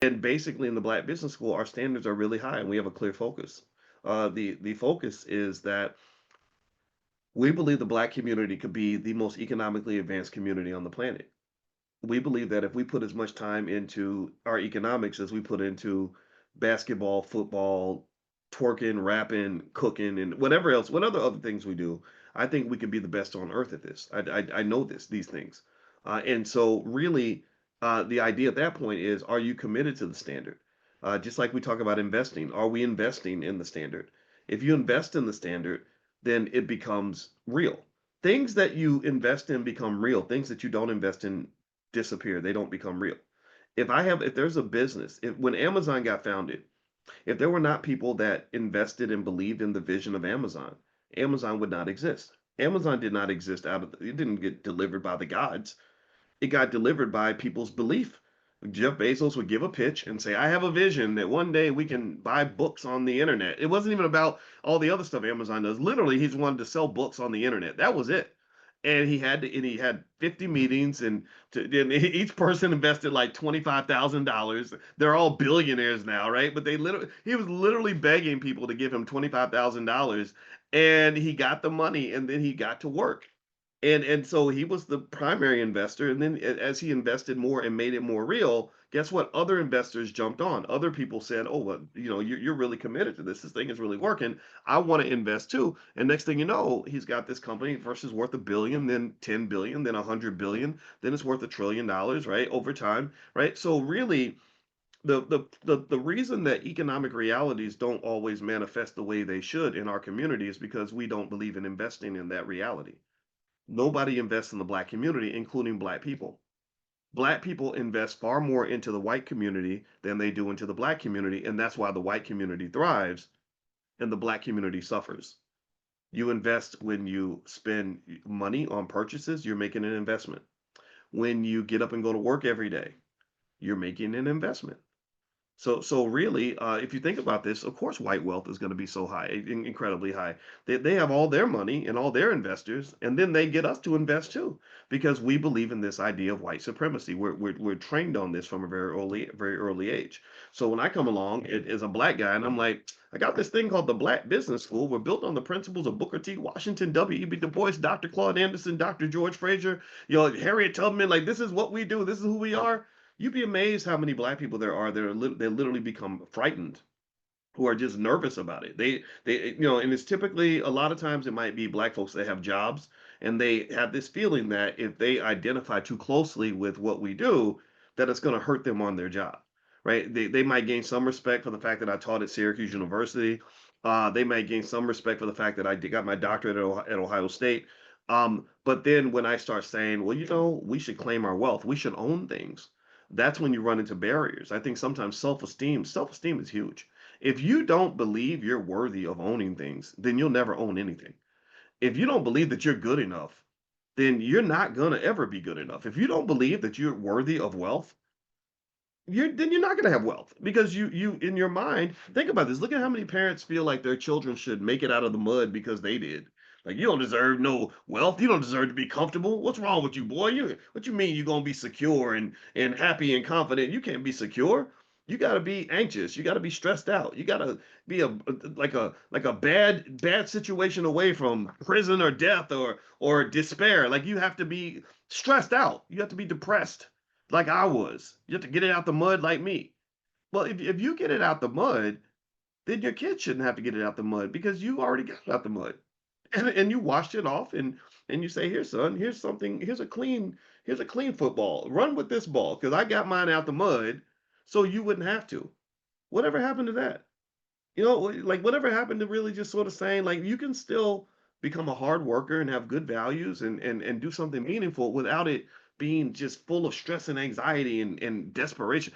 And basically, in the Black Business School, our standards are really high, and we have a clear focus. The focus is that we believe the Black community could be the most economically advanced community on the planet. We believe that if we put as much time into our economics as we put into basketball, football, twerking, rapping, cooking, and whatever else, what other things we do, I think we could be the best on earth at this. I know these things, and so really, the idea at that point is, are you committed to the standard? Just like we talk about investing, are we investing in the standard? If you invest in the standard, then it becomes real. Things that you invest in become real. Things that you don't invest in disappear. They don't become real. If there's a business, if when Amazon got founded, if there were not people that invested and believed in the vision of Amazon, Amazon would not exist. Amazon did not exist it didn't get delivered by the gods. It got delivered by people's belief. Jeff Bezos would give a pitch and say, I have a vision that one day we can buy books on the internet. It wasn't even about all the other stuff Amazon does. Literally, he's wanted to sell books on the internet. That was it. And he had 50 meetings, and each person invested like $25,000. They're all billionaires now, right? But he was literally begging people to give him $25,000, and he got the money, and then he got to work. And so he was the primary investor, and then as he invested more and made it more real, guess what? Other investors jumped on. Other people said, "Oh, well, you're really committed to this. This thing is really working. I want to invest too." And next thing you know, he's got this company first is worth 1 billion, then 10 billion, then 100 billion, then it's worth $1 trillion, right? Over time, right? So really, the reason that economic realities don't always manifest the way they should in our community is because we don't believe in investing in that reality. Nobody invests in the Black community, including Black people. Black people invest far more into the white community than they do into the Black community, and that's why the white community thrives and the Black community suffers. You invest when you spend money on purchases, you're making an investment. When you get up and go to work every day, you're making an investment. So really, if you think about this, of course, white wealth is going to be so high, incredibly high. They have all their money and all their investors, and then they get us to invest too, because we believe in this idea of white supremacy. We're trained on this from a very early age. So when I come along as a Black guy, and I'm like, I got this thing called the Black Business School. We're built on the principles of Booker T. Washington, W.E.B. Du Bois, Dr. Claude Anderson, Dr. George Fraser, Harriet Tubman. Like, this is what we do. This is who we are. You'd be amazed how many Black people there are that they literally become frightened, who are just nervous about it. And it's typically a lot of times it might be Black folks that have jobs, and they have this feeling that if they identify too closely with what we do, that it's going to hurt them on their job, right? They might gain some respect for the fact that I taught at Syracuse University. They might gain some respect for the fact that I got my doctorate at Ohio State. But then when I start saying, well, we should claim our wealth, we should own things, that's when you run into barriers. I think sometimes self-esteem is huge. If you don't believe you're worthy of owning things, then you'll never own anything. If you don't believe that you're good enough, then you're not going to ever be good enough. If you don't believe that you're worthy of wealth, you're not going to have wealth, because you in your mind, think about this. Look at how many parents feel like their children should make it out of the mud because they did. Like, you don't deserve no wealth. You don't deserve to be comfortable. What's wrong with you, boy? What you mean you're going to be secure and happy and confident? You can't be secure. You got to be anxious. You got to be stressed out. You got to be like a bad situation away from prison or death or despair. Like, you have to be stressed out. You have to be depressed like I was. You have to get it out the mud like me. Well, if you get it out the mud, then your kids shouldn't have to get it out the mud, because you already got it out the mud. And you washed it off, and you say, here, son, here's something, here's a clean football. Run with this ball, because I got mine out the mud so you wouldn't have to. Whatever happened to that? Like, whatever happened to really just sort of saying, like, you can still become a hard worker and have good values and do something meaningful without it being just full of stress and anxiety and desperation.